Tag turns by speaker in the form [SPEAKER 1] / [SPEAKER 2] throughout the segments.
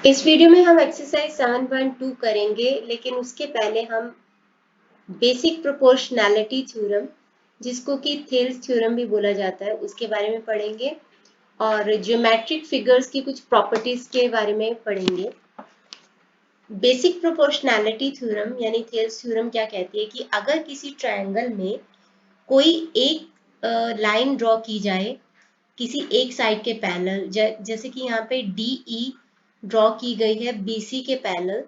[SPEAKER 1] इस वीडियो में हम एक्सरसाइज 7.2 करेंगे, लेकिन उसके पहले हम बेसिक प्रोपोर्शनैलिटी थ्योरम, जिसको कि थेल्स थ्योरम भी बोला जाता है, उसके बारे में पढ़ेंगे और ज्योमेट्रिक फिगर्स की कुछ प्रॉपर्टीज के बारे में पढ़ेंगे। बेसिक प्रोपोर्शनैलिटी थ्योरम यानी थेल्स थ्योरम क्या कहती है कि अगर किसी ट्रायंगल में कोई एक लाइन ड्रॉ की जाए किसी एक साइड के पैरेलल, जैसे कि यहाँ पे डी ई ड्रॉ की गई है BC के पैरेलल,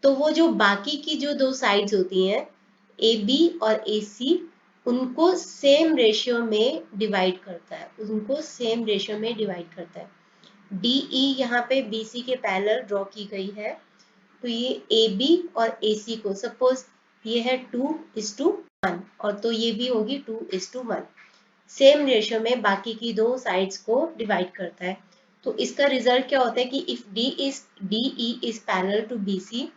[SPEAKER 1] तो वो जो बाकी की जो दो साइड्स होती हैं AB और AC, उनको सेम रेशियो में डिवाइड करता है, DE यहाँ पे BC के पैरेलल ड्रॉ की गई है, तो ये AB और AC को सपोज ये है 2:1 और तो ये भी होगी 2:1, सेम रेशियो में बाकी की दो साइड्स को डिवाइड करता है। तो इसका रिजल्ट क्या होता है कि if DE is parallel to BC,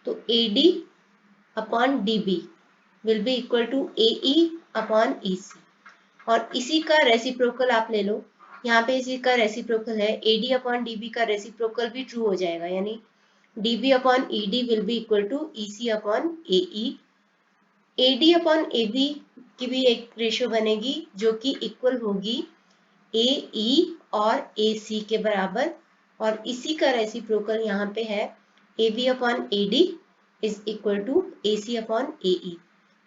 [SPEAKER 1] तो AD upon DB will be equal to AE upon EC। और इसी का रेसिप्रोकल आप ले लो, यहाँ पे इसी का रेसिप्रोकल है, AD अपॉन DB का रेसिप्रोकल भी ट्रू हो जाएगा, यानी DB upon ED will be equal to EC upon AE। AD upon AB की भी एक रेशियो बनेगी जो कि इक्वल होगी AE और AC के बराबर, और इसी का रेसिप्रोकल यहाँ पे है AB upon AD is equal to AC upon AE।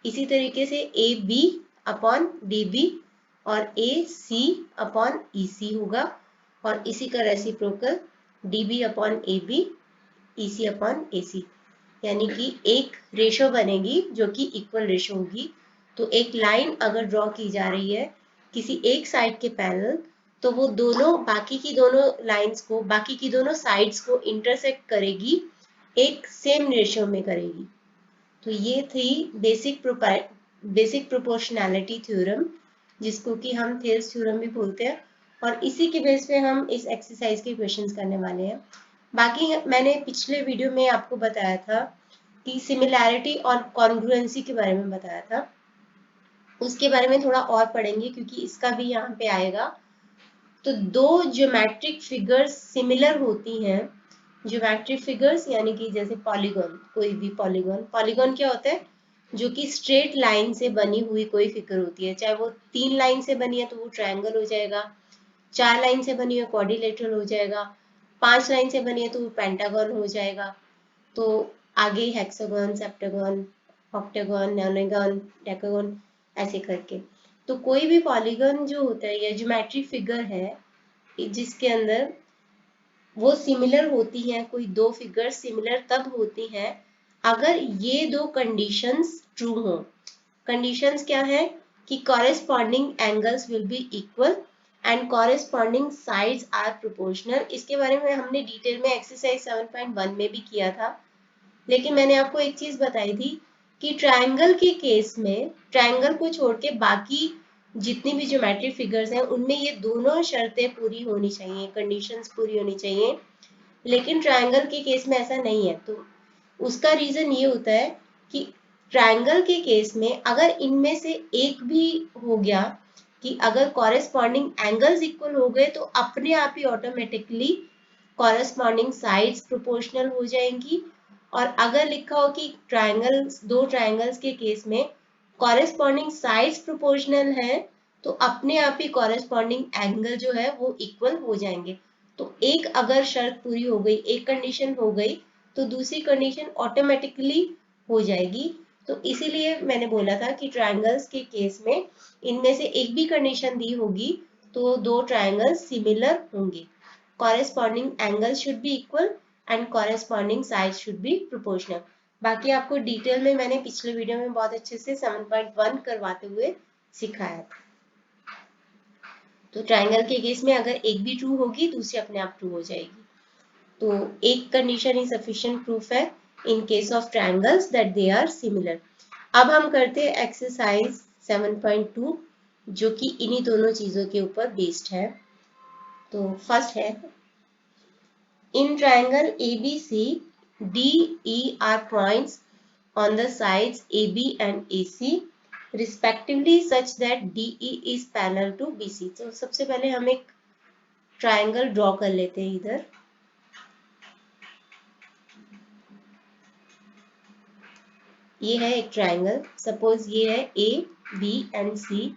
[SPEAKER 1] इसी तरीके से AB अपॉन DB और AC अपॉन EC होगा, और इसी का reciprocal DB upon AB EC upon AC, यानी कि एक रेशो बनेगी जो कि इक्वल रेशो होगी। तो एक लाइन अगर ड्रॉ की जा रही है किसी एक साइड के पैरेलल, तो वो दोनों बाकी की दोनों लाइंस को, बाकी की दोनों साइड्स को इंटरसेक्ट करेगी, एक सेम रेशियो में करेगी। तो ये थी बेसिक प्रोपोर्शनैलिटी थ्योरम, जिसको कि हम थेल्स थ्योरम भी बोलते हैं, और इसी के बेस पे हम इस एक्सरसाइज के क्वेश्चंस करने वाले हैं। बाकी मैंने पिछले वीडियो में आपको बताया था कि सिमिलैरिटी और कॉन्ग्रुएंसी के बारे में बताया था, उसके बारे में थोड़ा और पढ़ेंगे क्योंकि इसका भी यहाँ पे आएगा। तो दो ज्योमेट्रिक फिगर्स सिमिलर होती हैं, ज्योमेट्रिक फिगर्स यानी कि जैसे पॉलीगॉन, कोई भी पॉलीगॉन क्या होता है, जो कि स्ट्रेट लाइन से बनी हुई कोई फिगर होती है, चाहे वो 3 लाइन से बनी है तो वो ट्रायंगल हो जाएगा, 4 लाइन से बनी है क्वाड्रिलेटरल हो जाएगा, 5 लाइन से बनी है तो वो पेंटागन हो जाएगा। तो आगे हेक्सागन, सेप्टागन, ऑक्टागन, नोनागन, डेकागन, ऐसे करके। तो कोई भी पॉलीगन जो होता है या ज्योमेट्रिक फिगर है जिसके अंदर वो सिमिलर होती हैं, कोई दो फिगर सिमिलर तब होती हैं अगर ये दो कंडीशंस ट्रू हो। कंडीशंस क्या है कि corresponding angles will be equal and corresponding sides are proportional. इसके बारे में हमने डिटेल में एक्सरसाइज 7.1 में भी किया था, लेकिन मैंने आपको एक चीज बताई थी कि ट्रायंगल के केस में, ट्रायंगल को छोड़ के बाकी जितनी भी ज्योमेट्रिक फिगर्स हैं उनमें ये दोनों शर्तें पूरी होनी चाहिए, कंडीशंस पूरी होनी चाहिए, लेकिन ट्रायंगल के केस में ऐसा नहीं है। तो उसका रीजन ये होता है कि ट्रायंगल के केस में अगर इनमें से एक भी हो गया, कि अगर कॉरेस्पॉन्डिंग एंगल्स इक्वल हो गए तो अपने आप ही ऑटोमेटिकली कॉरेस्पॉन्डिंग साइड्स प्रोपोर्शनल हो जाएंगी। और अगर लिखा हो कि ट्रायंगल्स, दो ट्रायंगल्स के केस में कॉरेस्पॉन्डिंग साइड्स प्रोपोर्शनल है, तो अपने आप ही कॉरेस्पॉन्डिंग एंगल जो है वो इक्वल हो जाएंगे। तो एक अगर शर्त पूरी हो गई, एक कंडीशन हो गई, तो दूसरी कंडीशन ऑटोमेटिकली हो जाएगी। तो इसीलिए मैंने बोला था कि ट्रायंगल्स के केस में इनमें से एक भी कंडीशन दी होगी तो दो ट्रायंगल्स सिमिलर होंगे, corresponding angle should be equal and corresponding side should be proportional. बाकी आपको डिटेल में मैंने पिछले वीडियो में बहुत अच्छे से 7.1 करवाते हुए सिखाया था। तो ट्रायंगल के केस में अगर एक भी ट्रू होगी दूसरी अपने आप ट्रू हो जाएगी। तो एक कंडीशन ही सफिशिएंट प्रूफ है in case of triangles that they are similar. अब हम करते हैं एक्सरसाइज 7.2 जो कि इन्हीं दोनों चीजों के ऊपर बेस्ड है। तो फर्स्ट है, in triangle ABC DE are points on the sides AB and AC respectively such that DE is parallel to BC। तो सबसे पहले हम एक ट्रायंगल ड्रॉ कर लेते हैं इधर। ये है एक ट्रायंगल, सपोज ये है ए बी एंड सी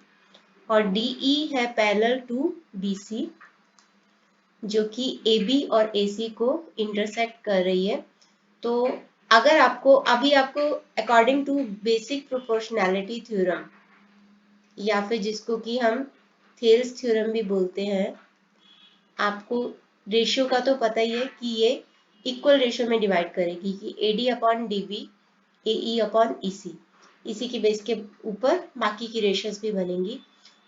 [SPEAKER 1] और डी ई है पैरेलल टू बी सी जो कि ए बी और ए सी को इंटरसेक्ट कर रही है। तो अगर आपको according to basic proportionality theorem या फिर जिसको कि हम थेल्स थ्योरम भी बोलते हैं, आपको रेशियो का तो पता ही है कि ये इक्वल रेशियो में डिवाइड करेगी कि A D upon D B A E upon E C, इसी के बेस के ऊपर बाकी की रेशियोज भी बनेंगी।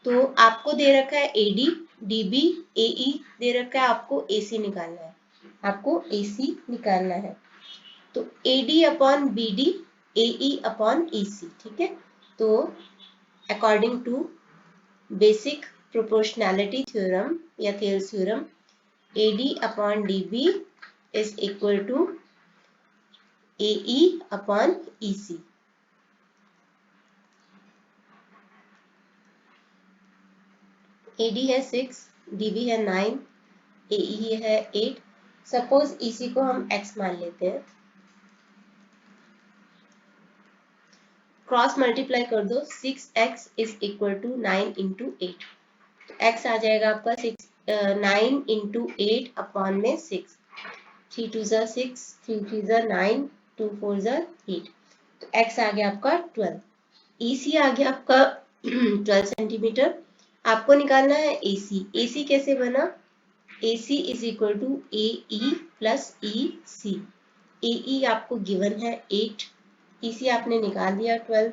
[SPEAKER 1] तो आपको दे रखा है A D D B A ई, दे रखा है आपको ए सी निकालना है, आपको ए सी निकालना है। तो A D upon B D A E upon E C, ठीक है। तो according to basic proportionality theorem या Thales theorem, AD upon DB is equal to AE upon EC. AD है 6, DB है 9, AE है 8। सपोज EC को हम x मान लेते हैं, क्रॉस मल्टीप्लाई कर दो, 6x is equal to 9 into 8। तो x आ जाएगा आपका 9 इंटू 8 अपॉन में 6, 3 2 ज़ा 6, 3 3 ज़ा 9, 2 4 ज़ा 8। तो x आ गया आपका 12, EC आ गया आपका 12 सेंटीमीटर। आपको निकालना है AC। AC कैसे बना? AC is equal to AE plus EC। AE आपको गिवन है 8, EC आपने निकाल दिया 12,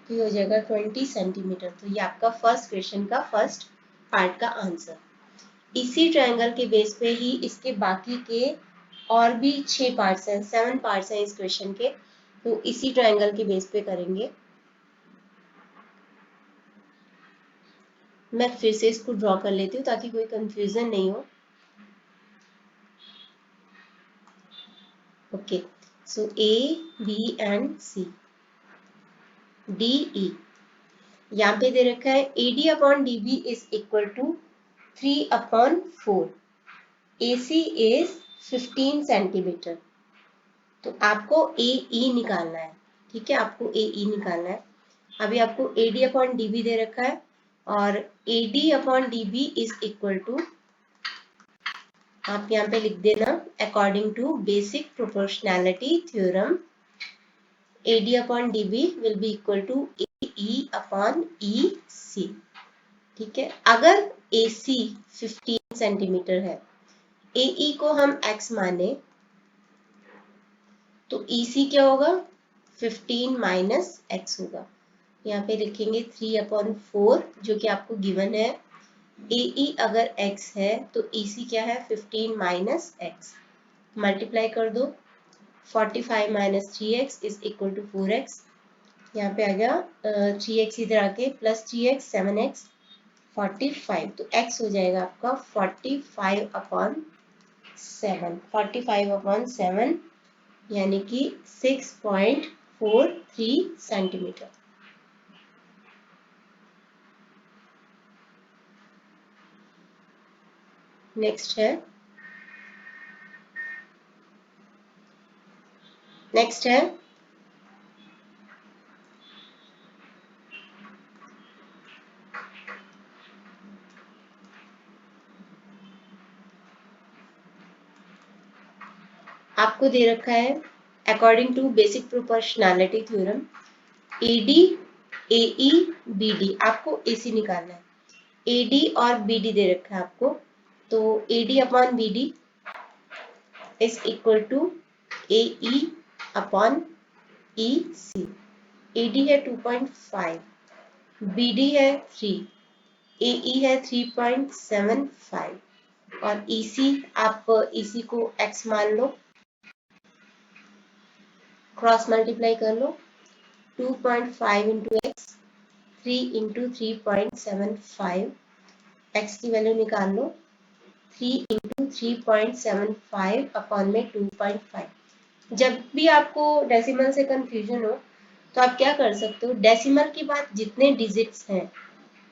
[SPEAKER 1] तो ये हो जाएगा 20 सेंटीमीटर। तो ये आपका फर्स्ट क्वेश्चन का फर्स्ट पार्ट का आंसर। इसी ट्रायंगल के बेस पे ही इसके बाकी के और भी 6 पार्ट्स हैं, 7 पार्ट्स हैं इस क्वेश्चन के, तो इसी ट्रायंगल के बेस पे करेंगे। मैं फिर से इसको ड्रॉ कर लेती हूँ ताकि कोई कंफ्यूजन नहीं हो। Okay, so A B and C, D E, यहाँ पे दे रखा है A D upon D B is equal to 3 upon 4, A C is 15 centimetre. तो आपको ए ई निकालना है, ठीक है, आपको ए ई निकालना है। अभी आपको A D upon D B दे रखा है और A D upon D B is equal to, आप यहाँ पे लिख देना according to basic proportionality theorem, A D upon D B will be equal to A E upon E C, ठीक है। अगर ए सी 15 सेंटीमीटर है, ए ई को हम x माने, तो ई सी क्या होगा? 15 माइनस एक्स होगा। यहाँ पे लिखेंगे 3 अपॉन 4 जो कि आपको गिवन है। AE अगर x है तो EC क्या है? 15 माइनस एक्स, मल्टीप्लाई कर दो, 45 minus 3x is equal to 4x। यहाँ पे आ गया 3x इधर आके प्लस 3x 7x 45, तो x हो जाएगा आपका 45 अपॉन 7, 45 अपॉन 7 यानी कि 6.43 सेंटीमीटर। नेक्स्ट है आपको दे रखा है according to basic proportionality theorem, AD AE BD, आपको AC निकालना है। AD और BD दे रखा है आपको, तो AD upon BD is equal to AE upon EC। AD है 2.5, BD है 3, AE है 3.75 और EC, आप EC को x मान लो, क्रॉस मल्टीप्लाई कर लो, 2.5 इंटू एक्स, 3 इंटू 3.75, एक्स की वैल्यू निकाल लो, 3 इंटू 3.75 अपॉन में 2.5। जब भी आपको डेसिमल से कंफ्यूजन हो तो आप क्या कर सकते हो, डेसिमल के बाद जितने डिजिट्स हैं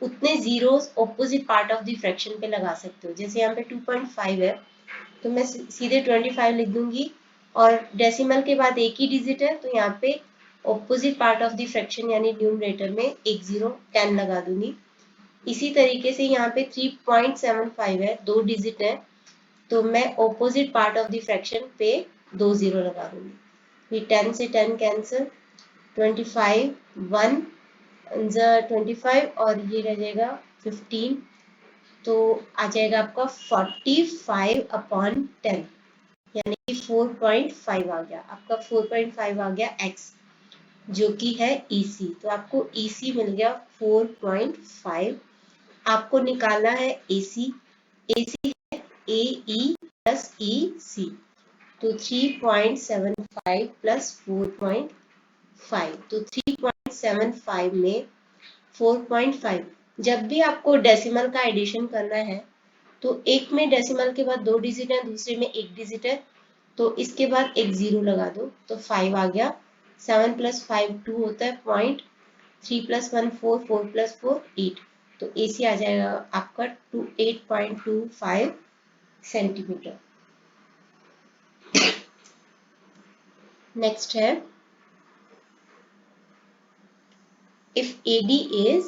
[SPEAKER 1] उतने zeros opposite part of the fraction पे लगा सकते हो। जैसे यहाँ पे 2.5 है तो मैं सीधे 25 लिख दूंगी और डेसिमल के बाद एक ही डिजिट है तो यहाँ पे opposite part of the fraction यानी न्यूमरेटर में एक 0 10 लगा दूंगी। इसी तरीके से यहाँ पे 3.75 है, 2 डिजिट है, तो मैं opposite part of the fraction पे 2 0 लगा दूंगी। ये 10 से 10 कैंसिल, 25 1 25 और ये रह जाएगा 15, तो आ जाएगा आपका 45/10 यानी कि 4.5 आ गया आपका। 4.5 आ गया x जो कि है EC, तो आपको EC मिल गया 4.5। आपको निकालना है AC है AE प्लस EC, तो 3.75 प्लस 4.5, तो 3.75 में 4.5। जब भी आपको डेसिमल का एडिशन करना है तो एक में डेसिमल के बाद 2 डिजिट है, दूसरे में 1 डिजिट है, तो इसके बाद एक 0 लगा दो तो 5 आ गया। 7 + 5 2 होता है पॉइंट, 3 + 1 4, 4 + 4 8, तो AC आ जाएगा आपका 8.25 सेंटीमीटर। नेक्स्ट है इफ AD इज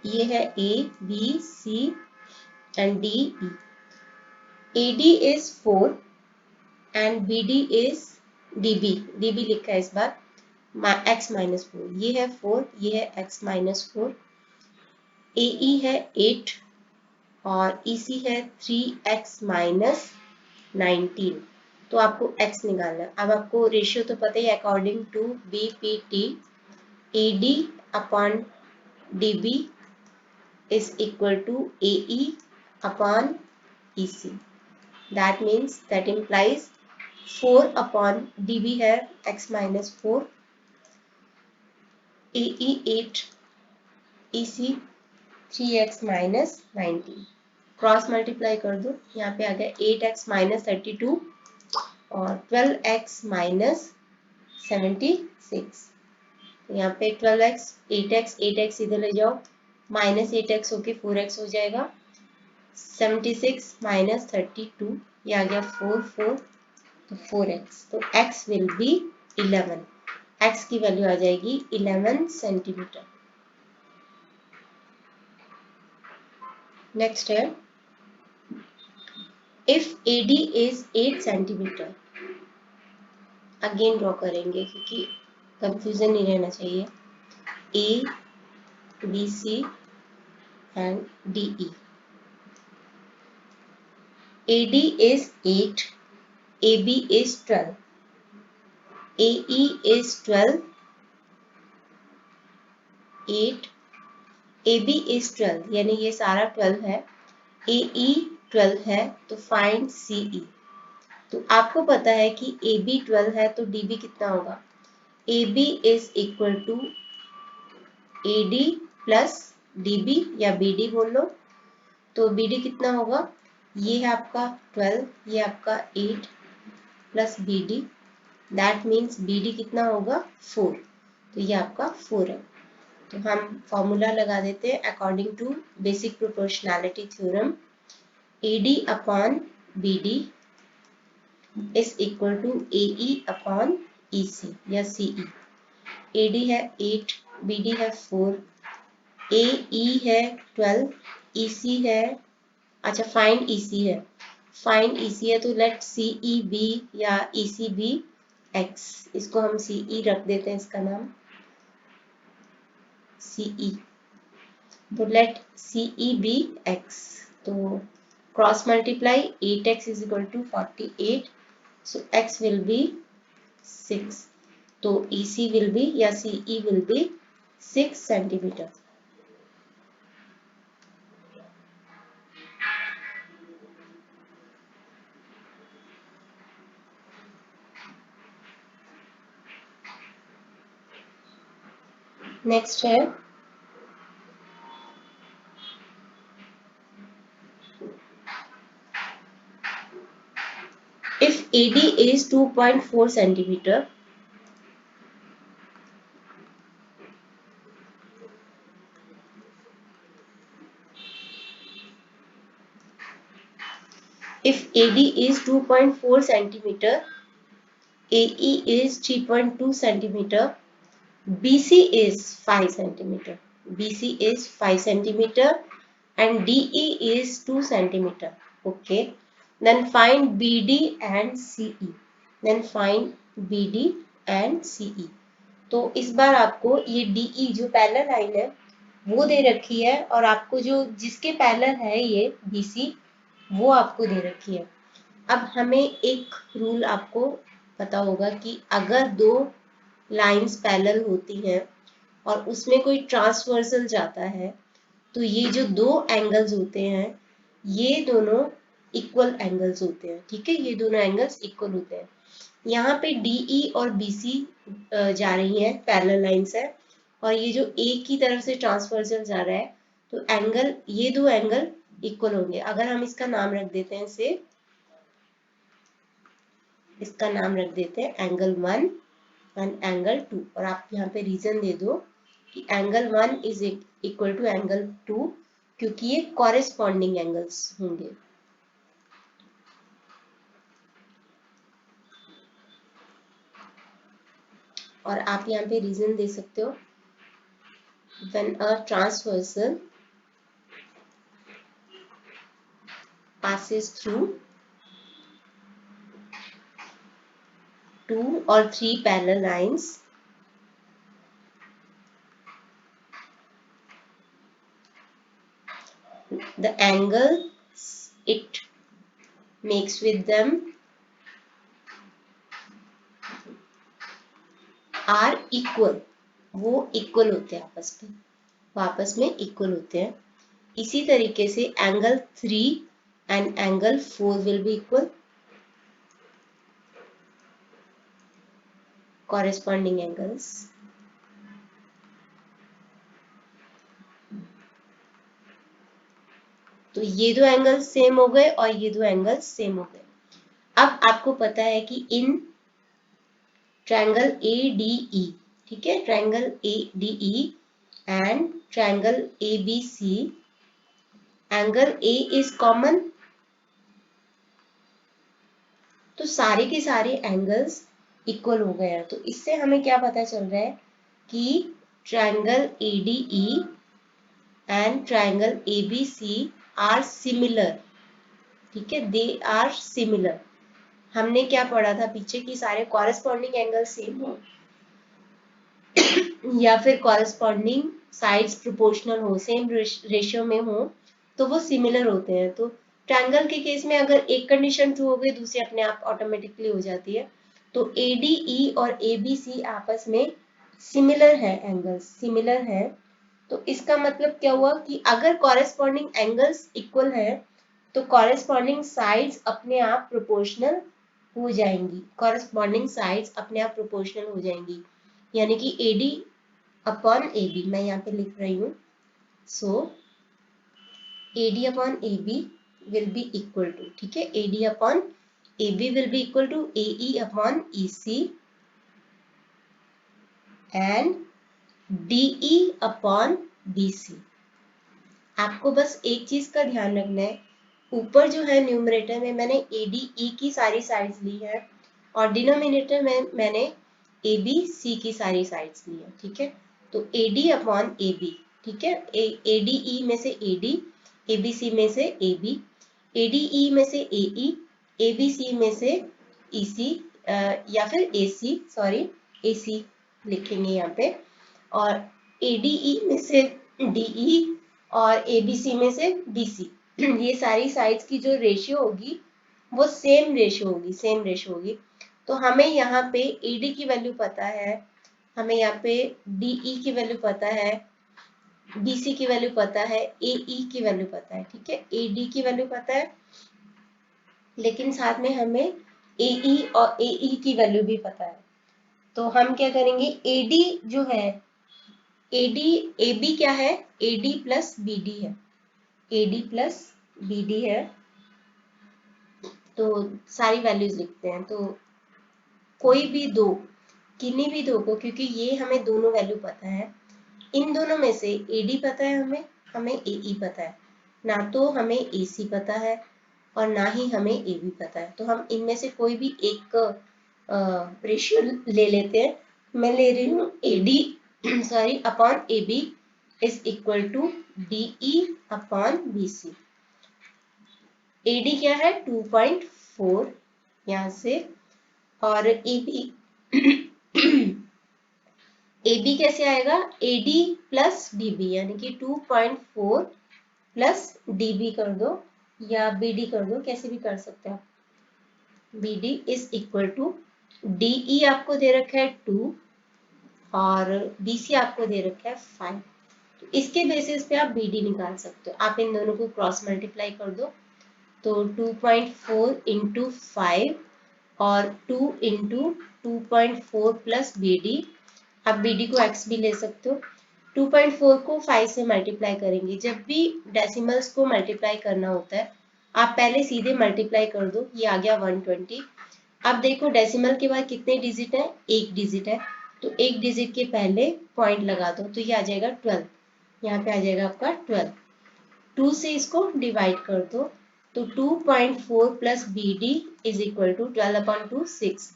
[SPEAKER 1] ये है ABC and DE। AD is 4 and BD is DB लिखा है इस बार x - 4, ये है 4, ये है x - 4। AE है 8 और EC है 3x - 19, तो आपको x निकालना है। अब आपको रेशियो तो पता ही, according to BPT AD upon DB is equal to AE upon EC, that means that implies 4 upon DB है x - 4, AE 8, EC 3x - 19, cross multiply कर दो, यहाँ पे आ गया 8x - 32 और 12x - 76, यहाँ पे 12x 8x इधर ले जाओ, -8x होके 4x हो जाएगा, 76 - 32, ये आ गया 4 4, तो 4x, तो x विल बी 11, x की वैल्यू आ जाएगी 11 सेंटीमीटर। नेक्स्ट है if AD is 8 centimetre, again draw करेंगे क्योंकि कंफ्यूजन नहीं रहना चाहिए। A B C and DE, AD is 8, AB is 12, AE is 12, 8, AB is 12 यानी ये सारा 12 है, AE 12 है, तो फाइंड CE। तो आपको पता है कि AB 12 है तो DB कितना होगा, AB is equal to AD plus DB या BD बोल लो, तो BD कितना होगा, ये है आपका 12, ये आपका 8 plus BD, that means BD कितना होगा 4, तो ये आपका 4 है। तो हम फॉर्मूला लगा देते हैं according to basic proportionality theorem, AD upon BD is equal to AE upon EC या CE। AD है 8, BD है 4, AE है 12, EC है, अच्छा फाइंड EC है, फाइंड EC है, तो लेट CE बी या EC बी x, इसको हम CE रख देते हैं, इसका नाम CE, तो लेट CE बी x, तो cross multiply 8x is equal to 48, so x will be 6, तो EC will be या CE will be 6 centimetre. Next है if AD is 2.4 centimetre, If AD is 2.4 centimeter, AE is 3.2 centimeter, BC is 5 centimeter. BC is 5 centimeter and DE is 2 centimeter. Okay. Then find BD and CE. Then find BD and CE. तो इस बार आपको ये DE जो parallel line है वो दे रखी है और आपको जो जिसके पैरेलल है ये BC वो आपको दे रखी है। अब हमें एक रूल आपको पता होगा कि अगर दो लाइंस पैरेलल होती हैं और उसमें कोई ट्रांसवर्सल जाता है तो ये जो दो एंगल्स होते हैं ये दोनों इक्वल एंगल्स होते हैं। ठीक है, ये दोनों एंगल्स इक्वल होते हैं। यहाँ पे DE और BC जा रही हैं, पैरेलल लाइंस है, और ये जो A की तरफ से ट्रांसवर्सल जा रहा है तो एंगल, ये दो एंगल इक्वल होंगे। अगर हम इसका नाम रख देते हैं, इसे इसका नाम रख देते हैं एंगल 1 एंड एंगल 2, और आप यहाँ पे रीजन दे दो कि angle 1 is equal to angle 2 क्योंकि ये कॉरेस्पॉन्डिंग एंगल्स होंगे। और आप यहाँ पे रीजन दे सकते हो when a transversal passes through 2 or 3 parallel lines, the angles it makes with them are equal। वो इक्वल होते हैं आपस में, वो आपस में इक्वल होते हैं। इसी तरीके से angle 3 and angle 4 will be equal, corresponding angles। तो ये दो एंगल्स सेम हो गए और ये दो एंगल्स सेम हो गए। अब आपको पता है कि इन ट्रायंगल ADE, ठीक है, triangle ADE and triangle ABC, angle A is common. तो सारे के सारे एंगल्स इक्वल हो गए हैं। तो इससे हमें क्या पता चल रहा है कि triangle ADE and triangle ABC are similar. ठीक है, दे आर सिमिलर। हमने क्या पढ़ा था पीछे कि सारे कॉरेस्पॉन्डिंग एंगल सेम हो या फिर कॉरेस्पॉन्डिंग साइड्स प्रोपोर्शनल हो, सेम रेशियो में हो तो वो सिमिलर होते हैं। तो ट्रायंगल के केस में अगर एक कंडीशन ट्रू हो गई दूसरी अपने आप ऑटोमेटिकली हो जाती है। तो ADE और ABC आपस में सिमिलर है, एंगल्स सिमिलर है। तो इसका मतलब क्या हुआ कि अगर कॉरेस्पॉन्डिंग एंगल्स इक्वल है तो कॉरेस्पॉन्डिंग साइड्स अपने आप प्रोपोर्शनल हो जाएंगी, कॉरेस्पॉन्डिंग साइड्स अपने आप प्रोपोर्शनल हो जाएंगी। यानी कि AD अपॉन AB, मैं यहाँ पे लिख रही हूँ, so AD upon AB will be equal to, ठीक है, AD upon AB will be equal to AE upon EC and DE upon BC। आपको बस एक चीज का ध्यान रखना है, ऊपर जो है न्यूमरेटर में मैंने ADE की सारी साइड्स ली है और डिनोमिनेटर में मैंने ABC की सारी साइड्स ली है। ठीक है, तो AD अपॉन AB, ठीक है, ADE में से AD, ABC में से AB, ADE में से AE, ABC में से EC या फिर AC, सॉरी AC लिखेंगे यहाँ पे, और ADE में से DE और ABC में से BC। ये सारी साइड्स की जो रेशियो होगी वो सेम रेशियो होगी, सेम रेशियो होगी। तो हमें यहाँ पे AD की वैल्यू पता है, हमें यहाँ पे DE की वैल्यू पता है, BC की वैल्यू पता है, AE की वैल्यू पता है। ठीक है, AD की वैल्यू पता है, लेकिन साथ में हमें AE और AE की वैल्यू भी पता है। तो हम क्या करेंगे, AD जो है, AB क्या है, AD प्लस BD है, AD प्लस BD है। तो सारी वैल्यूज लिखते हैं। तो कोई भी दो, किन्हीं भी दो को, क्योंकि ये हमें दोनों वैल्यू पता है, इन दोनों में से AD पता है हमें, हमें AE पता है, ना तो हमें AC पता है और ना ही हमें ए बी पता है। तो हम इनमें से कोई भी एक रेशियो ले लेते हैं। मैं ले रही हूँ A D sorry upon A B is equal to D E upon B C. A D क्या है 2.4 यहाँ से, और ए बी ए बी कैसे आएगा A D plus D B, यानी कि 2.4 प्लस डी बी कर दो या बी डी कर दो, कैसे भी कर सकते हो आप। B D is equal to D E आपको दे रखा है 2 और बी सी आपको दे रखा है 5। तो इसके बेसिस पे आप बी डी निकाल सकते हो। आप इन दोनों को क्रॉस मल्टीप्लाई कर दो तो 2.4 इंटू 5 और 2 इंटू 2.4 प्लस बी डी। आप बी डी को x भी ले सकते हो। 2.4 को 5 से मल्टीप्लाई करेंगे। जब भी डेसिमल्स को मल्टीप्लाई करना होता है आप पहले सीधे मल्टीप्लाई कर दो, ये आ गया 120। अब देखो डेसिमल के बाद कितने डिजिट है, एक डिजिट है, तो एक डिजिट के पहले पॉइंट लगा दो तो ये आ जाएगा 12। यहाँ पे आ जाएगा आपका 12। 2 से इसको डिवाइड कर दो तो 2.4 plus B D is equal to 12/2 6।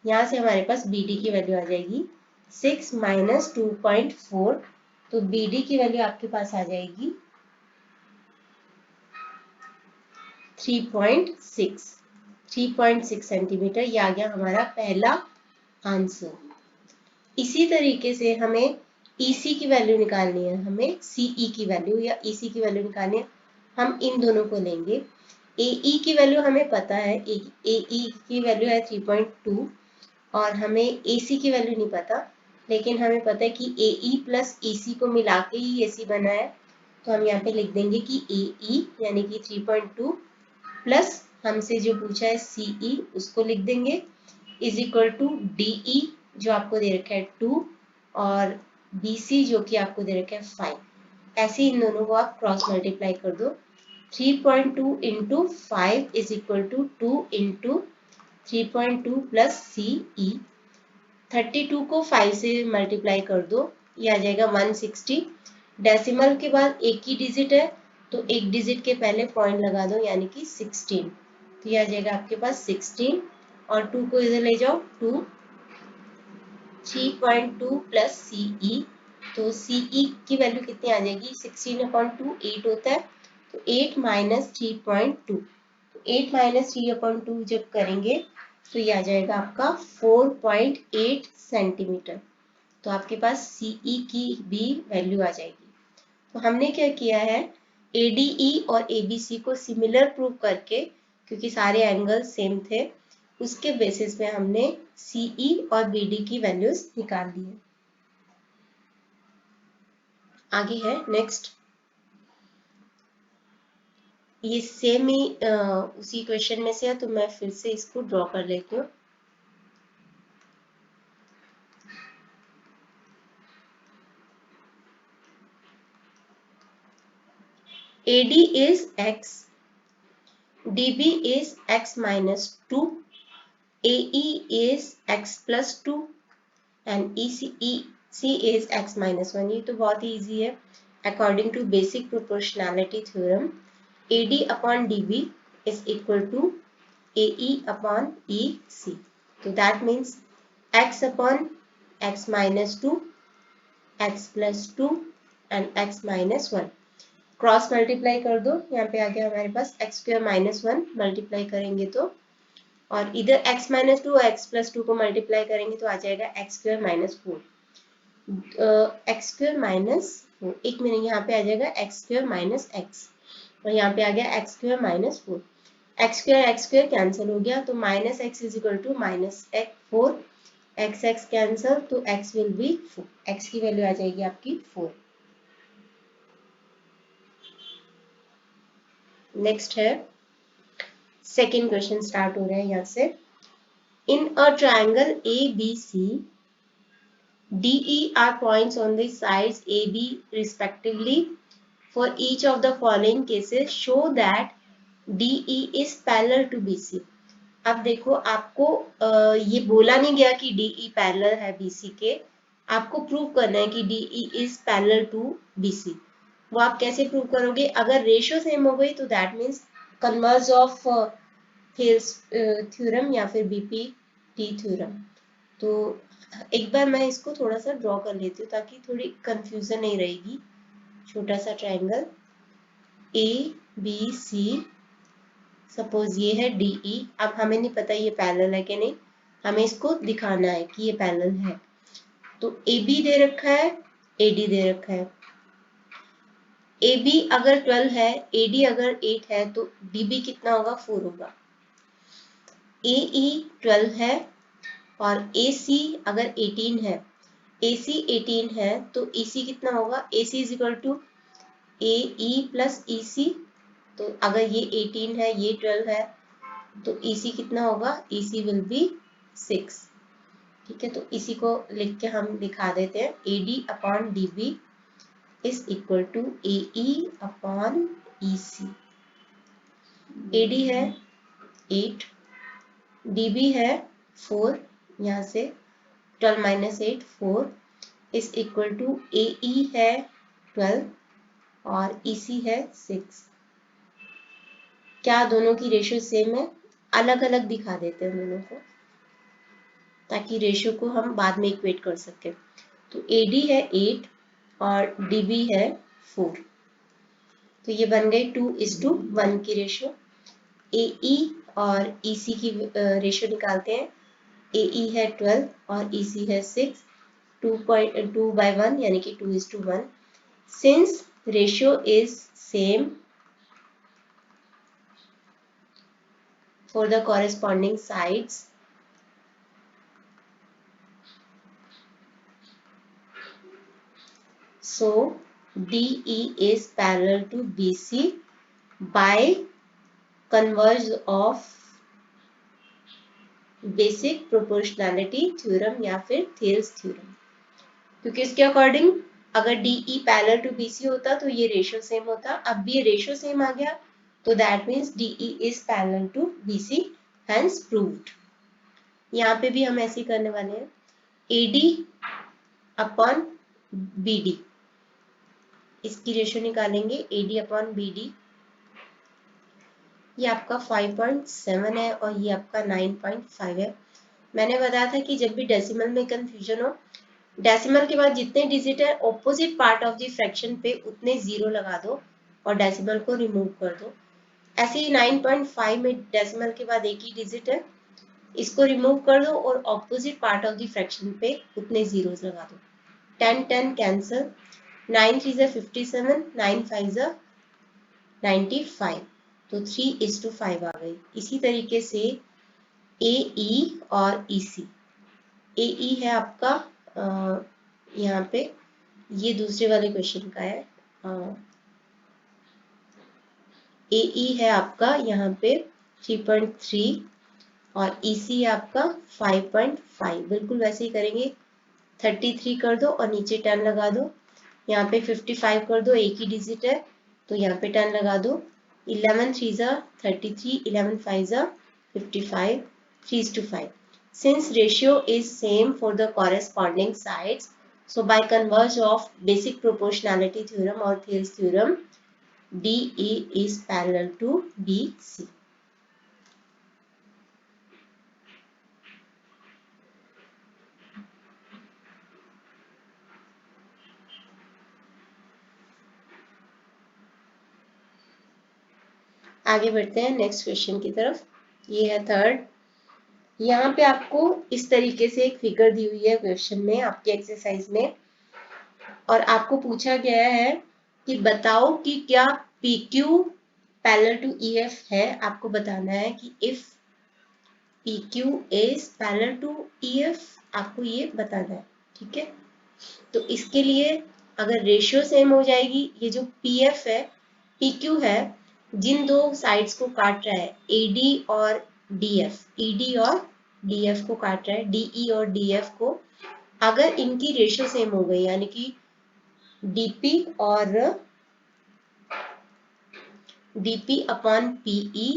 [SPEAKER 1] यहाँ से हमारे पास बी डी की वैल्यू आ जाएगी 6 माइनस 2.4, तो बी डी की वैल्यू आपके पास आ जाएगी 3.6 सेंटीमीटर। ये आ गया हमारा पहला आंसर। इसी तरीके से हमें EC की वैल्यू निकालनी है, हमें CE की वैल्यू या EC की वैल्यू निकालनी है। हम इन दोनों को लेंगे। AE की वैल्यू हमें पता है, AE की वैल्यू है 3.2 और हमें AC की वैल्यू नहीं पता, लेकिन हमें पता है कि AE प्लस EC को मिला के ही AC बना है। तो हम यहाँ पे लिख देंगे कि AE यानी कि 3.2 प्लस हमसे जो पूछा है CE उसको लिख देंगे इज इक्वल टू DE जो आपको दे रखा है 2 और BC जो कि आपको दे रखा है 5। ऐसे इन दोनों को आप क्रॉस मल्टीप्लाई कर दो। 3.2 into 5 is equal to 2 into 3.2 plus CE। 32 को 5 से मल्टीप्लाई कर दो, ये आ जाएगा 160। डेसिमल के बाद एक ही डिजिट है तो एक डिजिट के पहले पॉइंट लगा दो यानी कि 16। तो ये आ जाएगा आपके पास 16 और 2 को इधर ले जाओ 2। 3.2 प्लस CE, तो CE की वैल्यू कितनी आ जाएगी 16/2 8 होता है, तो 8 माइनस 3.2, 8 माइनस 3/2 जब करेंगे तो ये आ जाएगा आपका 4.8 सेंटीमीटर। तो आपके पास CE की भी वैल्यू आ जाएगी। तो हमने क्या किया है ADE और ABC को सिमिलर प्रूव करके, क्योंकि सारे एंगल सेम थे, उसके बेसिस पे हमने CE और BD की वैल्यूज निकाल ली है। आगे है नेक्स्ट, ये सेम ही उसी क्वेश्चन में से है तो मैं फिर से इसको ड्रॉ कर लेती हूँ। AD is x, DB is x minus 2, AE is x plus 2 and EC is x minus 1। ये तो बहुत ही इजी है। According to basic proportionality theorem AD upon DB is equal to AE upon EC। तो that means x upon x minus 2, x plus 2 and x minus 1। Cross multiply कर दो, यहाँ पे आ गया हमारे पास x स्क्वायर माइनस 1 मल्टीप्लाई करेंगे तो, और इधर x माइनस 2 और x प्लस 2 को मल्टीप्लाई करेंगे तो आ जाएगा x square minus 4। x square minus 4, एक मिनट, यहाँ पे आ जाएगा x स्क्वायर माइनस x और यहाँ पे आ गया x square minus 4। x square cancel हो गया तो minus x is equal to minus 4, x cancel तो x विल बी 4, x की वैल्यू आ जाएगी आपकी 4। नेक्स्ट है सेकेंड क्वेश्चन स्टार्ट हो रहा है यहाँ से। In a triangle ABC DE are points on the sides AB respectively. For each of the following cases show that DE is parallel to BC। अब देखो आपको ये बोला नहीं गया कि DE पैरेलल है BC के, आपको प्रूव करना है कि DE is parallel to BC। वो आप कैसे प्रूव करोगे, अगर रेशियो सेम हो गई तो that means converse of Thales theorem या फिर बीपीटी थ्योरम। तो एक बार मैं इसको थोड़ा सा ड्रॉ कर लेती हूँ ताकि थोड़ी कंफ्यूजन नहीं रहेगी। छोटा सा triangle A B C, suppose ये है डी ई। अब हमें नहीं पता ये पैरेलल है कि नहीं, हमें इसको दिखाना है कि ये पैरेलल है। तो ए बी दे रखा है, ए डी दे रखा है। ए बी अगर 12 है, ए डी अगर 8 है, तो डी बी कितना होगा, 4 होगा। ए ई 12 है और ए सी अगर 18 है, ए सी 18 है तो ई सी कितना होगा, A C is equal to A E plus E C. तो अगर ये 18 है, ये 12 है, तो ई सी कितना होगा, ई सी विल बी 6। ठीक है, तो इसी को लिख के हम दिखा देते हैं। A D upon D B is equal to A E upon E C. A D है 8, डी बी है 4, यहाँ से 12 minus 8 4 is equal to A E है 12 और ई सी है 6। क्या दोनों की रेशियो सेम है? अलग अलग दिखा देते हैं दोनों को ताकि रेशियो को हम बाद में इक्वेट कर सकें। तो ए डी है 8 और डी बी है 4, तो ये बन गई 2:1 की रेशियो। ए ई और ई सी की रेशियो निकालते हैं। ए ई है 12 और ई सी है 6, 2/1 यानी कि 2:1। Since ratio is same for the corresponding sides, so DE is parallel to BC by converge of basic proportionality theorem या फिर थेल्स थ्योरम। क्योंकि इसके अकॉर्डिंग अगर DE पैरेलल टू BC होता तो ये रेशियो सेम होता। अब भी ये रेशियो सेम आ गया तो that means DE is parallel to BC, hence proved. यहाँ पे भी हम ऐसे ही करने वाले हैं। AD अपॉन BD, इसकी रेशियो निकालेंगे। AD अपॉन BD, ये आपका 5.7 है और ये आपका 9.5 है। मैंने बताया था कि जब भी डेसिमल में कंफ्यूजन हो, डेसिमल के बाद जितने डिजिट है opposite part of the fraction पे उतने जीरो लगा दो और डेसिमल को रिमूव कर दो। ऐसे ही 9.5 में डेसिमल के बाद एक ही डिजिट है, इसको रिमूव कर दो और opposite part of the fraction पे उतने जीरोस लगा दो। 10 कैंसल, 9 3 ज़ा 57, 9 5 ज़ा 95, तो 3:5 आ गई। इसी तरीके से ए ई और ई सी। ए ई है आपका यहाँ पे, ये दूसरे वाले क्वेश्चन का है। ए ई है आपका यहाँ पे 3.3 और ई सी है आपका 5.5। बिल्कुल वैसे ही करेंगे। 33 कर दो और नीचे 10 लगा दो। यहाँ पे 55 कर दो, एक ही डिजिट है तो यहाँ पे 10 लगा दो। 11 3 ज़ा 33, 11 5 ज़ा 55, 3:5। Since ratio is same for the corresponding sides, so by converge of basic proportionality theorem or Thales theorem, DE is parallel to BC. आगे बढ़ते हैं नेक्स्ट क्वेश्चन की तरफ। ये है थर्ड। यहाँ पे आपको इस तरीके से एक फिगर दी हुई है क्वेश्चन में, आपके एक्सरसाइज में, और आपको पूछा गया है कि बताओ कि क्या PQ पैरेलल टू EF है। आपको बताना है कि if PQ is parallel to EF, आपको ये बताना है। ठीक है, तो इसके लिए अगर रेशियो सेम हो जाएगी, ये जो PF है PQ है, जिन दो साइड्स को काट रहा है AD और DF, ED और DF को काट रहा है, DE और DF को, अगर इनकी रेशियो सेम हो गई यानी कि DP और DP अपॉन PE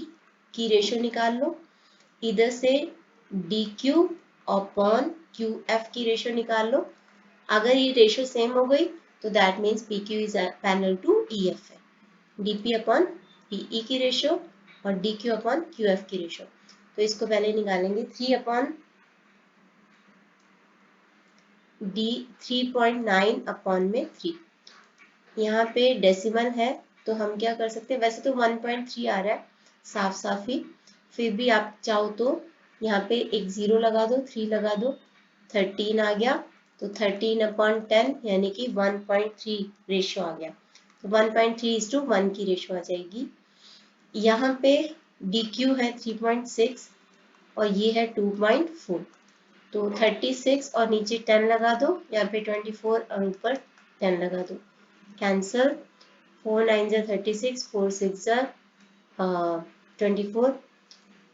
[SPEAKER 1] की रेशियो निकाल लो। इधर से DQ अपॉन QF की रेशियो निकाल लो। अगर ये रेशियो सेम हो गई तो that means PQ is parallel to EF है। DP अपॉन PE की रेशियो और D Q upon Q F की रेशो। तो इसको पहले निकालेंगे 3 अपॉन डी 3.9 अपॉन में 3। यहाँ पे डेसिमल है तो हम क्या कर सकते हैं, वैसे तो 1.3 आ रहा है साफ साफ ही, फिर भी आप चाहो तो यहाँ पे एक 0 लगा दो, 3 लगा दो, 13 आ गया। तो 13 अपॉन 10 यानी कि 1.3 रेशो आ गया। तो 1.3:1 की रेशो आ जाएगी। यहाँ पे डी क्यू है 3.6 और ये है 2.4। तो 36 और नीचे 10 लगा दो, यहाँ पे 24 और ऊपर 10 लगा दो, कैंसल। 4 9 जा 36, 4 6 जा 24,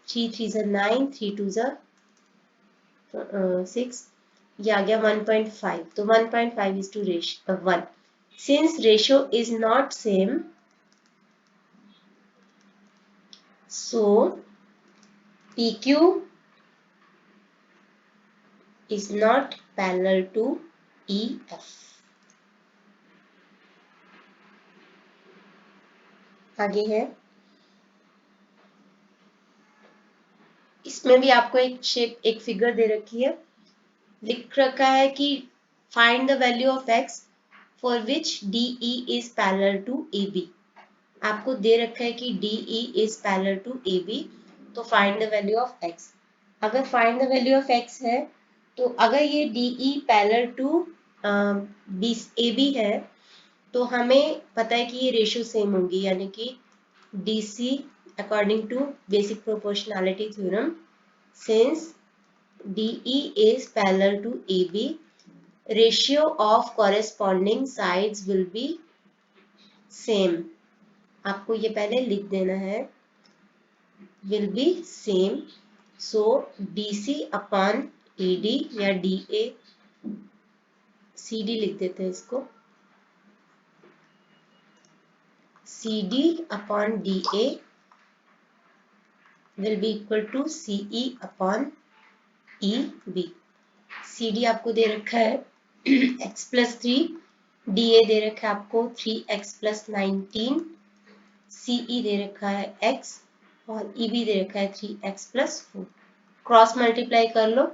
[SPEAKER 1] 3 3 जा 9, 3 2 जा 6, ये आ गया 1.5। तो 1.5 is to 1। Since ratio is not same, so PQ is not parallel to EF। आगे है, इसमें भी आपको एक शेप, एक फिगर दे रखी है, लिख रखा है कि find the value of x for which DE is parallel to AB। आपको दे रखा है कि DE is parallel to AB, तो find the value of x। अगर find the value of x है तो अगर ये DE पैरेलल टू AB है तो हमें पता है कि ये रेशियो सेम होंगी, यानी कि DC according to basic proportionality theorem, since DE is parallel to AB, ratio of corresponding sides will be same। आपको ये पहले लिख देना है, will be same। so DC upon AD या DA, CD लिख देते हैं इसको, CD upon DA will be equal to CE upon EB। CD आपको दे रखा है x+3, DA दे रखा है आपको 3x+19, CE दे रखा है x और EB दे रखा है 3x+4। क्रॉस मल्टीप्लाई कर लो,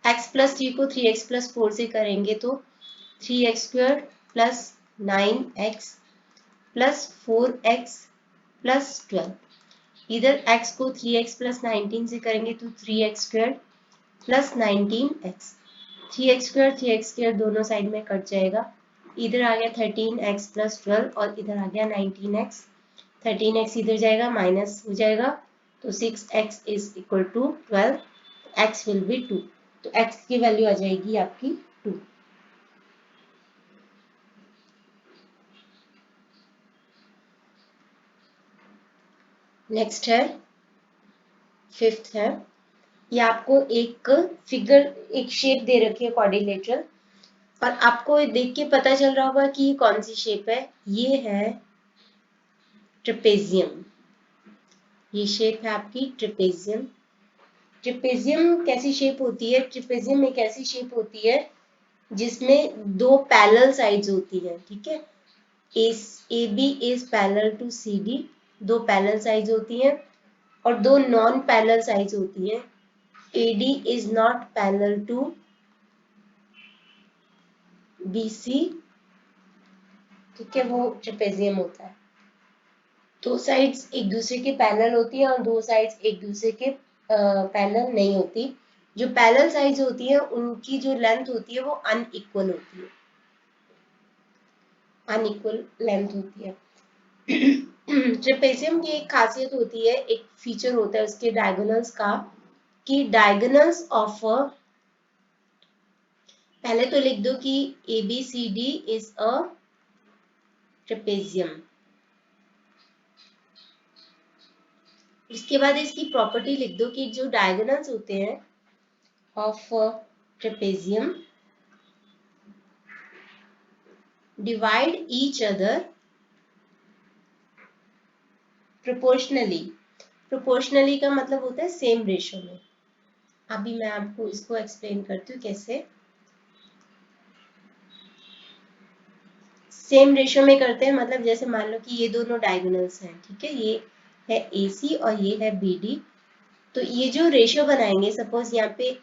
[SPEAKER 1] x+3 को 3x+4 से करेंगे तो 3x² + 9x + 4x + 12। इधर x को 3x+19 से करेंगे तो 3x² + 19x, 3x² दोनों साइड में कट जाएगा, इधर आ गया 13x + 12 और इधर आ गया 19x। 13x इधर जाएगा, माइनस हो जाएगा, तो 6x is equal to 12, x will be 2। तो x की वैल्यू आ जाएगी आपकी 2। नेक्स्ट है, फिफ्थ है, ये आपको एक फिगर, एक शेप दे रखी है क्वाड्रिलेटरल, और आपको देख के पता चल रहा होगा कि ये कौन सी शेप है, ये है ट्रेपेजियम। ये शेप है आपकी ट्रेपेजियम। ट्रेपेजियम कैसी शेप होती है, ट्रेपेजियम एक ऐसी शेप होती है जिसमें दो पैरेलल साइड्स होती है, ठीक है। AB is parallel to CD, दो पैरेलल साइड्स होती हैं, और दो नॉन पैरेलल साइड्स होती हैं। AD is not parallel to BC, ठीक है, वो ट्रेपेजियम होता है। दो साइड्स एक दूसरे के पैरेलल होती है और दो साइड्स एक दूसरे के पैरेलल नहीं होती। जो पैरेलल साइड्स होती है उनकी जो लेंथ होती है वो अनइक्वल होती है, अनइक्वल लेंथ होती है। ट्रेपेजियम की एक खासियत होती है, एक फीचर होता है उसके डायगोनल्स का, कि डायगोनल्स ऑफ, पहले तो लिख दो कि ABCD इज अ ट्रेपेजियम। इसके बाद इसकी प्रॉपर्टी लिख दो कि जो डायगोनल्स होते हैं of trapezium divide each other proportionally. Proportionally का मतलब होता है सेम रेशो में। अभी मैं आपको इसको एक्सप्लेन करती हूँ कैसे। सेम रेशो में करते हैं मतलब जैसे मान लो कि ये दोनों डायगोनल्स हैं, ठीक है, ये है AC और ये है BD। तो ये जो रेशियो बनाएंगे, सपोज यहाँ पे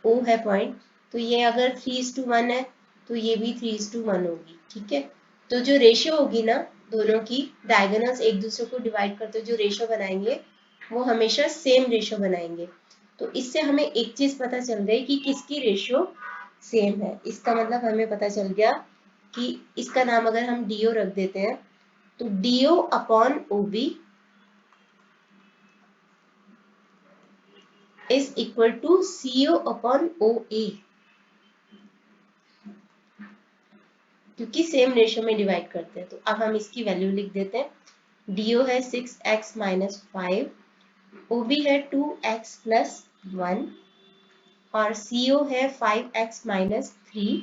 [SPEAKER 1] O है पॉइंट, तो ये अगर 3:1 है तो ये भी 3:1 होगी, ठीक है। तो जो रेशियो होगी ना दोनों की, डायगोनल्स एक दूसरे को डिवाइड करते जो रेशियो बनाएंगे वो हमेशा सेम रेशियो बनाएंगे। तो इससे हमें एक चीज पता चल गई कि किसकी रेशियो सेम है। इसका मतलब हमें पता चल गया कि इसका नाम अगर हम DO रख देते हैं तो DO upon OB is equal to CO upon OA, क्योंकि सेम रेशियो में डिवाइड करते हैं। तो अब हम इसकी वैल्यू लिख देते हैं। DO है 6x माइनस 5, OB है 2x प्लस 1 और CO है 5x माइनस 3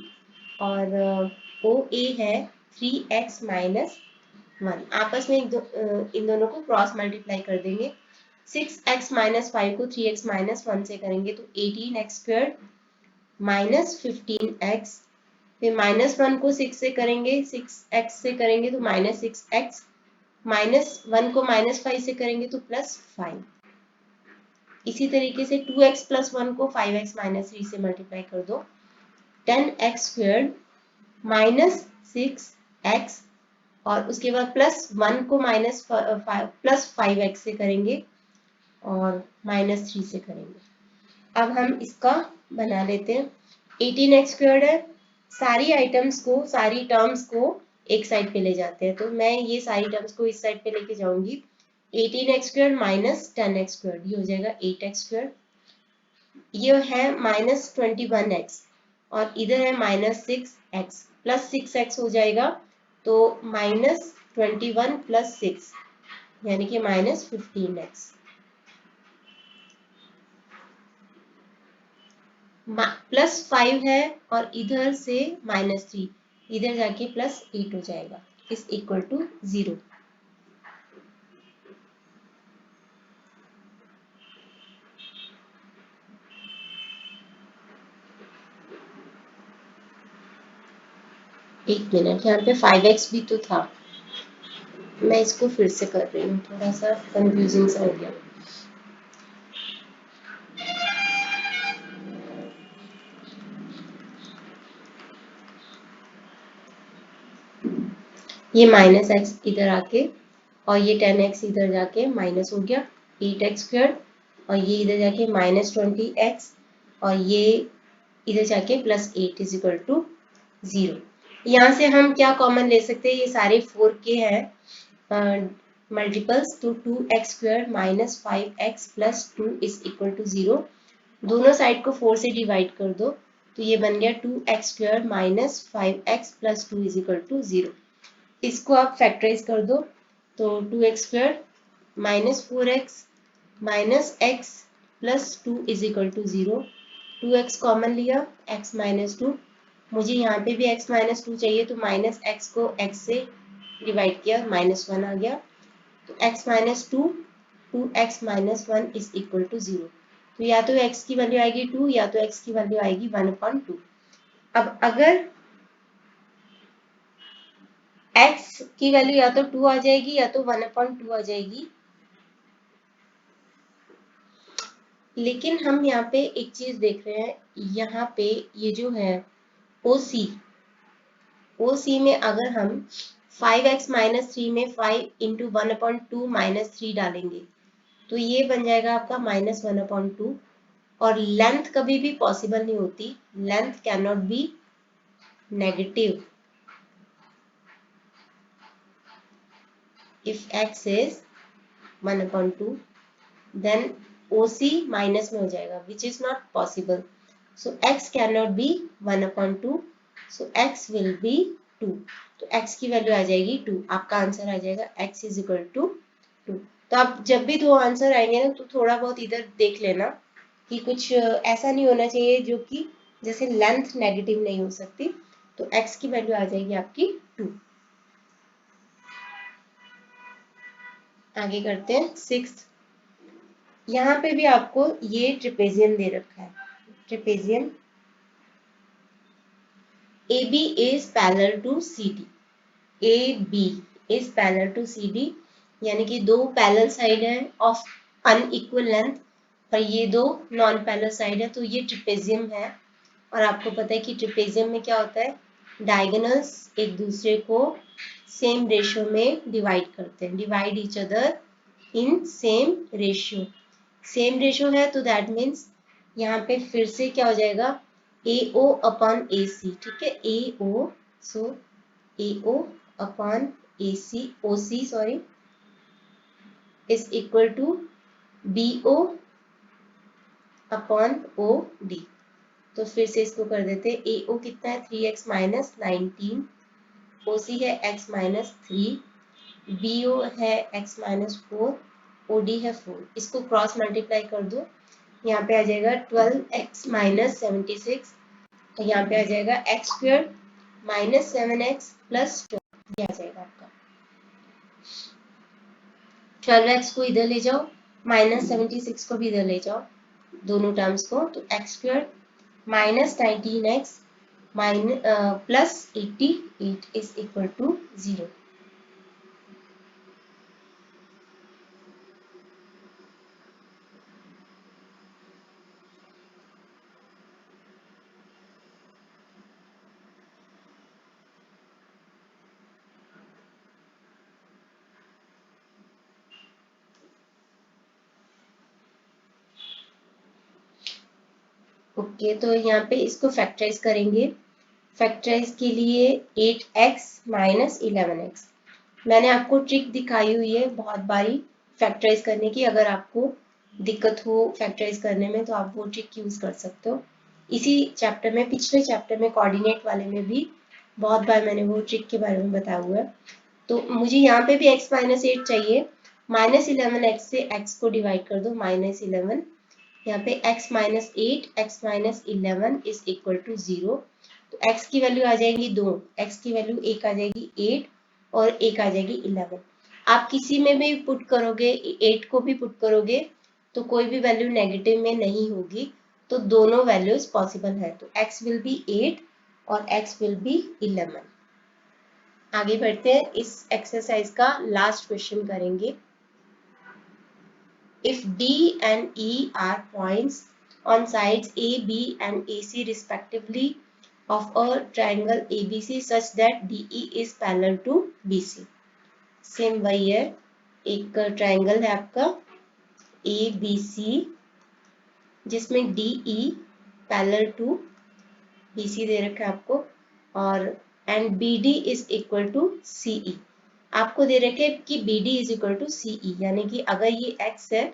[SPEAKER 1] और OA है 3x माइनस 1। आपस में इन दोनों को क्रॉस मल्टीप्लाई कर देंगे। 6x माइनस 5 को 3x माइनस 1 से करेंगे तो 18x स्क्वायर माइनस 15x, फिर माइनस 1 को 6 से करेंगे, 6x से करेंगे तो माइनस 6x, माइनस 1 को माइनस 5 से करेंगे तो प्लस 5। इसी तरीके से 2x प्लस 1 को 5x माइनस 3 से मल्टीप्लाई कर दो, 10x स्क्वायर माइनस 6x और उसके बाद प्लस 1 को माइनस प्लस 5x से करेंगे और माइनस 3 से करेंगे। अब हम इसका बना लेते हैं। 18x स्क्वायर्ड है, सारी आइटम्स को, सारी टर्म्स को एक साइड पे ले जाते हैं, तो मैं ये सारी टर्म्स को इस साइड पे लेके जाऊंगी। 18x square minus 10x square, ये हो जाएगा 8x स्क्वायर। ये है माइनस 21x और इधर है माइनस 6x, प्लस 6x हो जाएगा तो माइनस 21 प्लस 6 यानी कि माइनस 15x, प्लस 5 है और इधर से माइनस 3, इधर जाके प्लस 8 हो जाएगा, इज इक्वल टू 0। एक मिनट, यहाँ पे 5x भी तो था, मैं इसको फिर से कर रही हूँ, थोड़ा सा कंफ्यूजिंग सा हो गया। ये माइनस x इधर आके और ये 10x इधर जाके माइनस हो गया 8x स्क्वायर और ये इधर जाके माइनस 20x और ये इधर जाके प्लस 8 इज इक्वल टू 0। यहाँ से हम क्या कॉमन ले सकते हैं, ये सारे 4 के हैं मल्टीपल्स, तो 2x square minus 5x plus 2 is equal to 0। दोनों साइड को 4 से डिवाइड कर दो तो ये बन गया 2x square minus 5x plus 2 is equal to 0। इसको आप फैक्टराइज कर दो तो 2x square minus 4x minus x plus 2 is equal to 0। 2x common लिया, x माइनस 2, मुझे यहाँ पे भी x माइनस 2 चाहिए तो माइनस x को x से डिवाइड किया, माइनस 1 आ गया, तो x minus 2, 2x minus 1 is equal to 0। तो या तो x की वैल्यू आएगी 2 या तो x की वैल्यू आएगी 1/2। अब अगर x की वैल्यू या तो 2 आ जाएगी या तो 1/2 आ जाएगी, लेकिन हम यहाँ पे एक चीज देख रहे हैं, यहाँ पे ये जो है OC में अगर हम 5x माइनस 3 में 5 इंटू 1/2 माइनस 3 डालेंगे तो ये बन जाएगा आपका माइनस 1/2। और लेंथ कभी भी पॉसिबल नहीं होती, length can not be negative if x is 1/2, then OC minus में हो जाएगा which is not possible, so x cannot be 1/2, so x will be 2। तो x की वैल्यू आ जाएगी 2, आपका आंसर आ जाएगा x इज इक्वल टू 2। तो आप जब भी दो आंसर आएंगे ना तो थोड़ा बहुत इधर देख लेना कि कुछ ऐसा नहीं होना चाहिए जो कि जैसे लेंथ नेगेटिव नहीं हो सकती, तो x की वैल्यू आ जाएगी आपकी 2। आगे करते हैं 6। यहाँ पे भी आपको ये ट्रेपेजियम दे रखा है, trapezium AB is parallel to CD, AB is parallel to CD यानी कि दो पैरेलल साइड है ऑफ अनइक्वल लेंथ और ये दो नॉन पैरेलल साइड है, तो ये ट्रिपेजियम है। और आपको पता है कि ट्रिपेजियम में क्या होता है, डायगोनल्स एक दूसरे को सेम रेशियो में डिवाइड करते हैं, divide each other in same ratio. Same ratio है तो दैट मीन्स यहाँ पे फिर से क्या हो जाएगा, ए ओ अपॉन ए सी, ठीक है, A O, so A O upon A C, O C sorry, is equal to B O upon O D. तो फिर से इसको कर देते हैं, ए ओ कितना है 3x माइनस 19, ओ सी है x माइनस 3, बी ओ है x माइनस 4, ओ डी है 4। इसको क्रॉस मल्टीप्लाई कर दो, यहाँ पे आ जाएगा 12x माइनस 76, यहाँ पे आ जाएगा x square minus 7x plus 12, ये आ जाएगा आपका। 12x को इधर ले जाओ, माइनस 76 को भी इधर ले जाओ, दोनों टर्म्स को, तो x square minus 19x minus plus 88 is equal to 0। Okay, तो यहाँ पे इसको फैक्टराइज करेंगे। फैक्टराइज के लिए 8x माइनस 11x, मैंने आपको ट्रिक दिखाई हुई है बहुत बारी फैक्टराइज करने की। अगर आपको दिक्कत हो फैक्टराइज करने में तो आप वो ट्रिक यूज कर सकते हो। इसी चैप्टर में, पिछले चैप्टर में कोऑर्डिनेट वाले में भी बहुत बार मैंने वो ट्रिक के बारे में बताया हुआ है। तो मुझे यहाँ पे भी x माइनस 8 चाहिए, माइनस 11x से x को डिवाइड कर दो, माइनस 11, यहाँ पे x minus 8 x minus 11 is equal to 0। तो x की वैल्यू आ जाएगी 2, x की वैल्यू एक आ जाएगी 8 और एक आ जाएगी 11। आप किसी में भी पुट करोगे, 8 को भी पुट करोगे तो कोई भी वैल्यू नेगेटिव में नहीं होगी, तो दोनों वैल्यूज पॉसिबल है। तो x विल बी 8 और x विल बी 11। आगे बढ़ते हैं, इस एक्सरसाइज का लास्ट क्वेश्चन करेंगे। If D and E are points on sides A, B and AC respectively of a triangle ABC such that DE is parallel to BC। Same वही है, एक triangle है आपका ABC जिसमें DE पैरेलल टू BC दे रखा है आपको, और and BD is equal to CE। आपको दे रखे कि BD is equal to CE, यानी कि अगर ये x है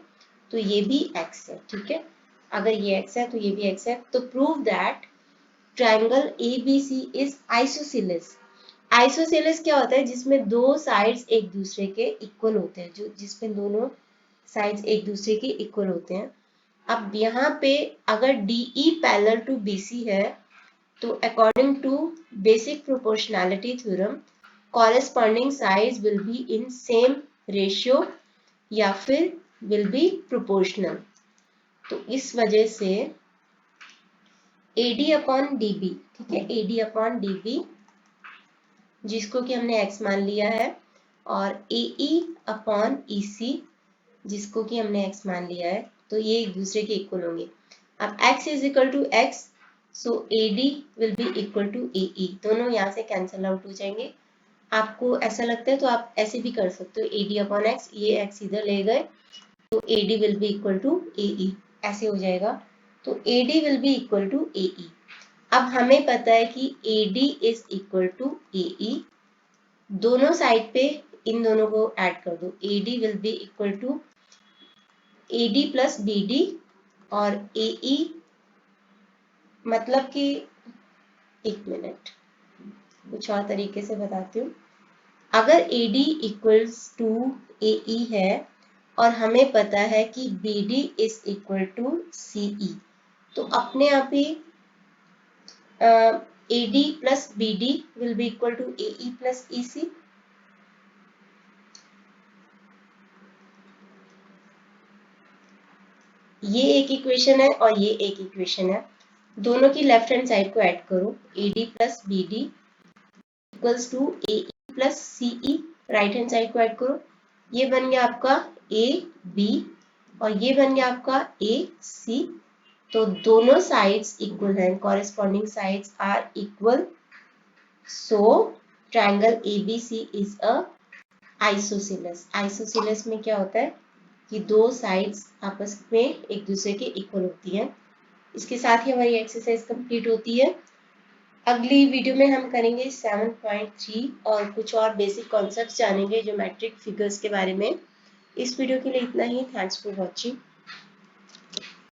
[SPEAKER 1] तो ये भी x है, ठीक है, अगर ये x है तो ये भी x है। तो prove that triangle ABC is isosceles. Isosceles क्या होता है, जिसमें दो साइड्स एक दूसरे के इक्वल होते हैं, जो जिसमें दोनों साइड्स एक दूसरे के इक्वल होते हैं। अब यहाँ पे अगर DE पैरेलल टू BC है तो according to basic proportionality theorem corresponding sides will be in same ratio या फिर will be proportional। तो इस वजह से AD अपॉन DB, ठीक है, AD अपॉन DB जिसको कि हमने x मान लिया है, और AE अपॉन EC जिसको कि हमने x मान लिया है, तो ये एक दूसरे के इक्वल होंगे। अब x is equal to x, so AD will be equal to AE, दोनों यहाँ से कैंसल आउट हो जाएंगे। आपको ऐसा लगता है तो आप ऐसे भी कर सकते हो, AD अपॉन x, ये x इधर ले गए तो AD will be equal to AE, ऐसे हो जाएगा। तो AD will be equal to AE। अब हमें पता है कि AD is equal to AE, दोनों साइड पे इन दोनों को ऐड कर दो, AD will be equal to AD plus BD, और AE मतलब कि, एक मिनट कुछ और तरीके से बताती हूँ। अगर AD इक्वल्स टू AE है और हमें पता है कि BD is equal to CE, तो अपने आप ही AD plus BD will be equal to AE plus EC। ये एक इक्वेशन है और ये एक इक्वेशन है, दोनों की लेफ्ट हैंड साइड को ऐड करो, AD plus BD equals to AE plus CE, right hand side को ऐड करो, ये बन गया आपका ए बी और ये बन गया आपका ए सी। तो दोनों साइड्स इक्वल हैं, corresponding sides are equal, so triangle ABC is a isosceles. Isosceles में क्या होता है कि दो साइड्स आपस में एक दूसरे के इक्वल होती हैं। इसके साथ ही हमारी एक्सरसाइज कंप्लीट होती है। अगली वीडियो में हम करेंगे 7.3 और कुछ और बेसिक कॉन्सेप्ट्स जानेंगे ज्योमेट्रिक फिगर्स के बारे में। इस वीडियो के लिए इतना ही। Thanks for watching.